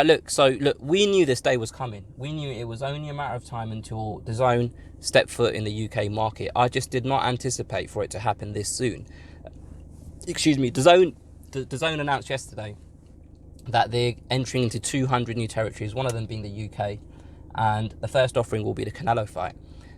Look, we knew this day was coming. We knew it was only a matter of time until Dazn stepped foot in the UK market. I just did not anticipate for it to happen this soon. Excuse me. Dazn announced yesterday that they're entering into 200 new territories, one of them being the UK, and the first offering will be the Canelo fight.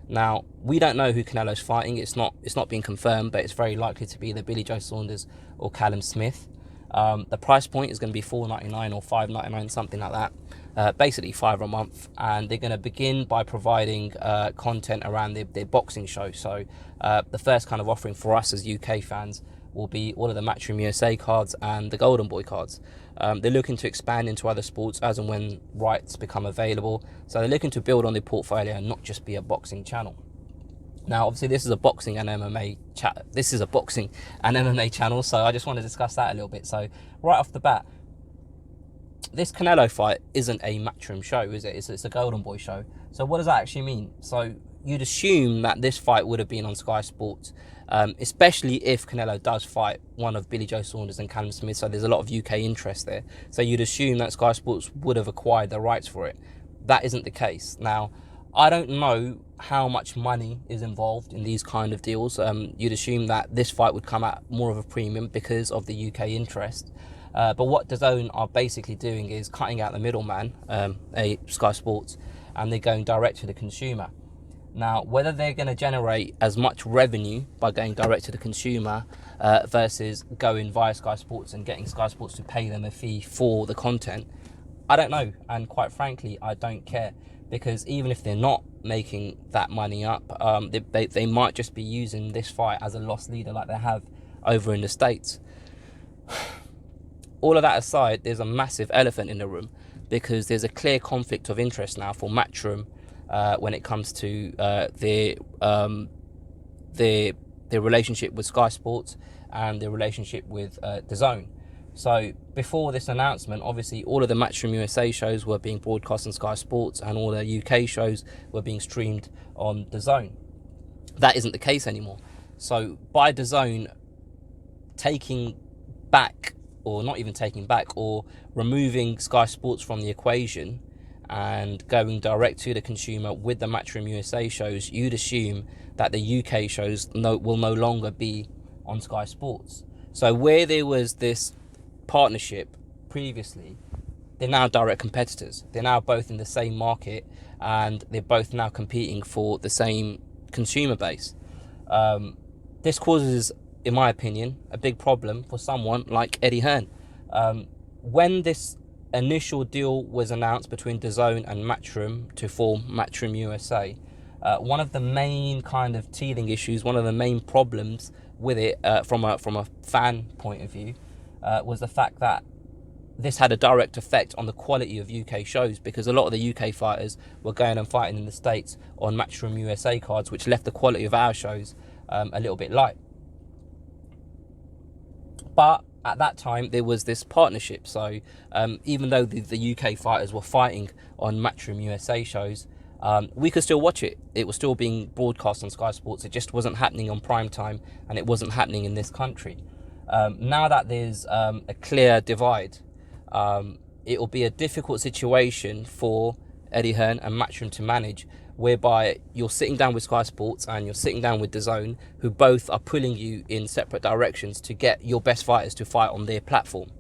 Now, we don't know who Canelo's fighting. It's not being confirmed, but it's very likely to be either Billy Joe Saunders or Callum Smith. The price point is going to be $4.99 or $5.99, something like that. Basically $5 a month, and they're going to begin by providing content around their boxing show. So the first kind of offering for us as UK fans will be all of the Matchroom USA cards and the Golden Boy cards. They're looking to expand into other sports as and when rights become available. So they're looking to build on their portfolio and not just be a boxing channel. Now, obviously, this is a boxing and MMA chat. This is a boxing and MMA channel, so I just want to discuss that a little bit. So, right off the bat, this Canelo fight isn't a Matchroom show, is it? It's a Golden Boy show. So, what does that actually mean? So, you'd assume that this fight would have been on Sky Sports, especially if Canelo does fight one of Billy Joe Saunders and Callum Smith. So, there's a lot of UK interest there. So, you'd assume that Sky Sports would have acquired the rights for it. That isn't the case. Now, I don't know how much money is involved in these kind of deals. You'd assume that this fight would come at more of a premium because of the UK interest. But what DAZN are basically doing is cutting out the middleman, Sky Sports, and they're going direct to the consumer. Now, whether they're going to generate as much revenue by going direct to the consumer versus going via Sky Sports and getting Sky Sports to pay them a fee for the content, I don't know. And quite frankly, I don't care. Because even if they're not making that money up, they might just be using this fight as a loss leader like they have over in the States. All of that aside, there's a massive elephant in the room because there's a clear conflict of interest now for Matchroom when it comes to their relationship with Sky Sports and their relationship with DAZN. So before this announcement, obviously all of the Matchroom USA shows were being broadcast on Sky Sports and all the UK shows were being streamed on DAZN. That isn't the case anymore. So by DAZN taking back, or not even taking back, or removing Sky Sports from the equation and going direct to the consumer with the Matchroom USA shows, you'd assume that the UK shows will no longer be on Sky Sports. So where there was this partnership previously, they're now direct competitors. They're now both in the same market and they're both now competing for the same consumer base. This causes, in my opinion, a big problem for someone like Eddie Hearn. When this initial deal was announced between DAZN and Matchroom to form Matchroom USA, one of the main kind of teething issues, one of the main problems with it from a fan point of view, was the fact that this had a direct effect on the quality of UK shows, because a lot of the UK fighters were going and fighting in the States on Matchroom USA cards, which left the quality of our shows a little bit light. But at that time, there was this partnership. So even though the UK fighters were fighting on Matchroom USA shows, we could still watch it. It was still being broadcast on Sky Sports. It just wasn't happening on prime time, and it wasn't happening in this country. Now that there's a clear divide, it will be a difficult situation for Eddie Hearn and Matchroom to manage, whereby you're sitting down with Sky Sports and you're sitting down with DAZN, who both are pulling you in separate directions to get your best fighters to fight on their platform.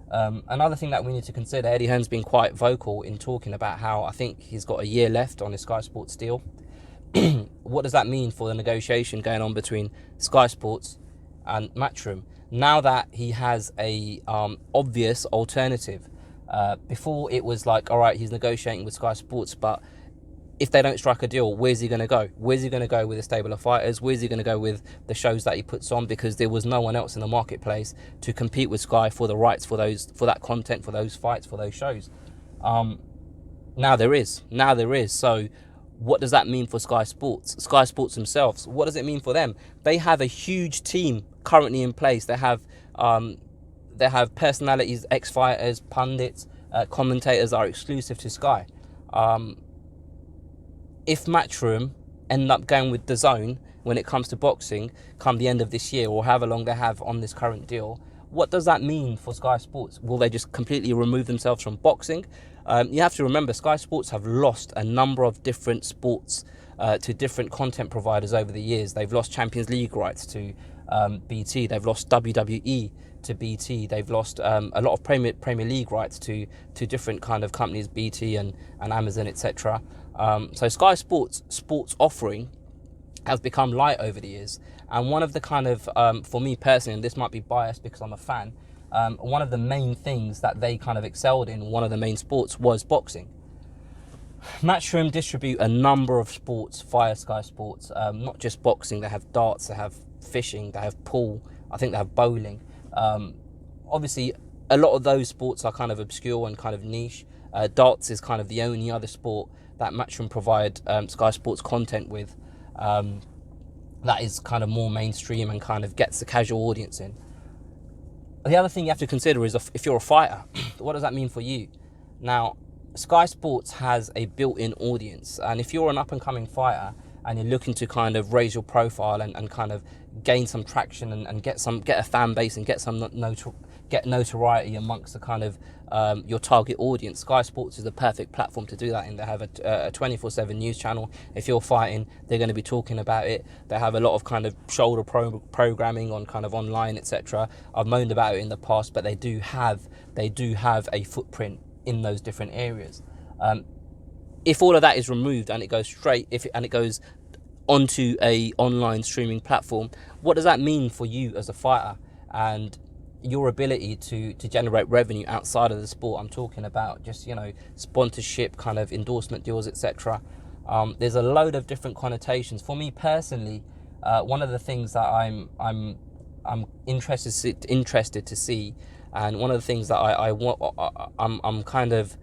Another thing that we need to consider, Eddie Hearn's been quite vocal in talking about how I think he's got a year left on his Sky Sports deal. What does that mean for the negotiation going on between Sky Sports and Matchroom now that he has a obvious alternative? Before it was like, all right, he's negotiating with Sky Sports, but if they don't strike a deal, where's he going to go? Where's he going to go with a stable of fighters? Where's he going to go with the shows that he puts on? Because there was no one else in the marketplace to compete with Sky for the rights for that content, for those fights, for those shows. Now there is. So what does that mean for Sky Sports? Sky Sports themselves, what does it mean for them? They have a huge team currently in place. They have personalities, ex-fighters, pundits, commentators are exclusive to Sky. If Matchroom end up going with DAZN when it comes to boxing come the end of this year, or however long they have on this current deal, what does that mean for Sky Sports? Will they just completely remove themselves from boxing? You have to remember, Sky Sports have lost a number of different sports to different content providers over the years. They've lost Champions League rights to BT. They've lost WWE to BT. They've lost a lot of Premier League rights to different kind of companies, BT and Amazon, etc. So Sky Sports offering has become light over the years. And one of the kind of, for me personally, and this might be biased because I'm a fan, one of the main things that they kind of excelled in, one of the main sports, was boxing. Matchroom distribute a number of sports via Sky Sports, not just boxing. They have darts, they have fishing, they have pool, I think they have bowling. Obviously, a lot of those sports are kind of obscure and kind of niche. Darts is kind of the only other sport that Matchroom provide Sky Sports content with that is kind of more mainstream and kind of gets the casual audience in. The other thing you have to consider is if you're a fighter, what does that mean for you? Now, Sky Sports has a built-in audience, and if you're an up-and-coming fighter and you're looking to kind of raise your profile and kind of gain some traction and get a fan base and get notoriety amongst the kind of your target audience, Sky Sports is the perfect platform to do that in. They have a 24/7 news channel. If you're fighting, they're going to be talking about it. They have a lot of kind of shoulder programming on kind of online, etc. I've moaned about it in the past, but they do have a footprint in those different areas. If all of that is removed and it goes onto a online streaming platform, what does that mean for you as a fighter and your ability to generate revenue outside of the sport? I'm talking about just, sponsorship, kind of endorsement deals, etc. There's a load of different connotations. For me personally, one of the things that I'm interested to see, and one of the things that I'm kind of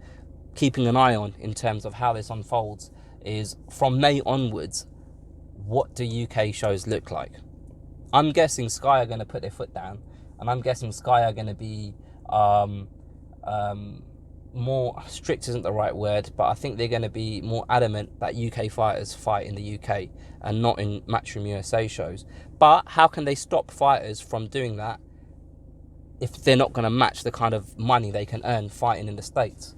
keeping an eye on in terms of how this unfolds is from May onwards, what do UK shows look like? I'm guessing Sky are going to put their foot down, and I'm guessing Sky are going to be more strict isn't the right word, but I think they're going to be more adamant that UK fighters fight in the UK and not in Matchroom USA shows. But how can they stop fighters from doing that if they're not going to match the kind of money they can earn fighting in the States?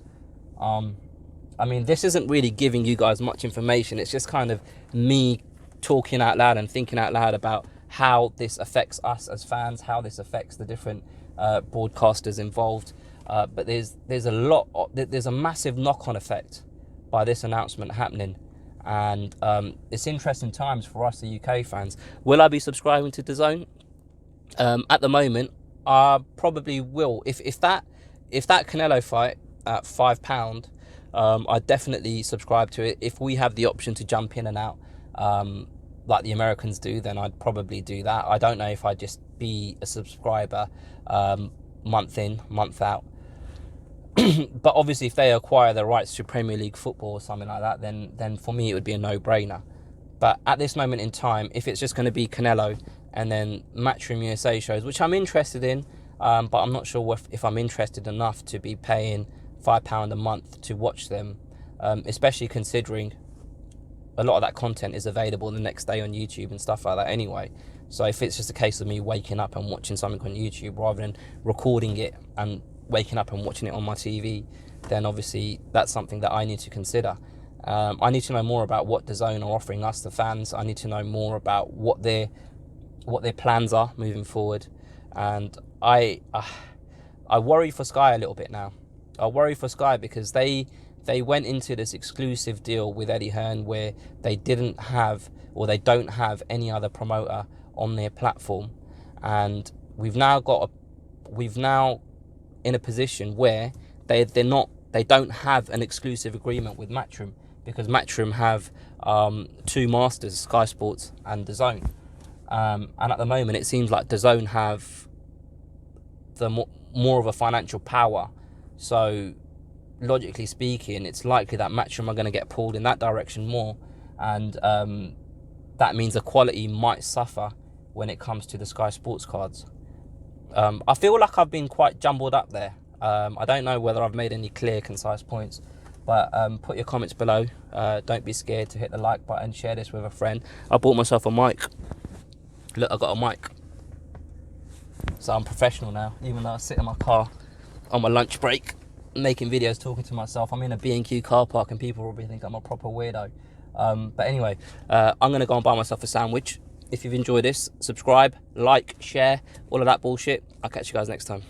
I mean, this isn't really giving you guys much information. It's just kind of me talking out loud and thinking out loud about how this affects us as fans, how this affects the different broadcasters involved. But there's a massive knock-on effect by this announcement happening, and it's interesting times for us, the UK fans. Will I be subscribing to Dazn? At the moment, I probably will. If that Canelo fight at £5, I'd definitely subscribe to it. If we have the option to jump in and out, like the Americans do, then I'd probably do that. I don't know if I'd just be a subscriber month in, month out. But obviously, if they acquire the rights to Premier League football or something like that, then for me it would be a no-brainer. But at this moment in time, if it's just going to be Canelo and then Matchroom USA shows, which I'm interested in, but I'm not sure if I'm interested enough to be paying £5 a month to watch them, especially considering a lot of that content is available the next day on YouTube and stuff like that anyway. So if it's just a case of me waking up and watching something on YouTube rather than recording it and waking up and watching it on my TV, then obviously that's something that I need to consider. I need to know more about what Dazn are offering us, the fans. I need to know more about what their plans are moving forward. And I worry for Sky a little bit now. I worry for Sky because they went into this exclusive deal with Eddie Hearn where they don't have any other promoter on their platform, and we've now in a position where they don't have an exclusive agreement with Matchroom, because Matchroom have two masters, Sky Sports and Dazn, and at the moment it seems like Dazn have the more of a financial power. So logically speaking, it's likely that Matchroom are going to get pulled in that direction more, and that means the quality might suffer when it comes to the Sky Sports cards. I feel like I've been quite jumbled up there. I don't know whether I've made any clear, concise points, but put your comments below. Don't be scared to hit the like button, share this with a friend. I bought myself a mic. Look, I got a mic. So I'm professional now, even though I sit in my car on my lunch break making videos talking to myself. I'm in a B&Q car park and people probably think I'm a proper weirdo. But anyway, I'm going to go and buy myself a sandwich. If you've enjoyed this, subscribe, like, share, all of that bullshit. I'll catch you guys next time.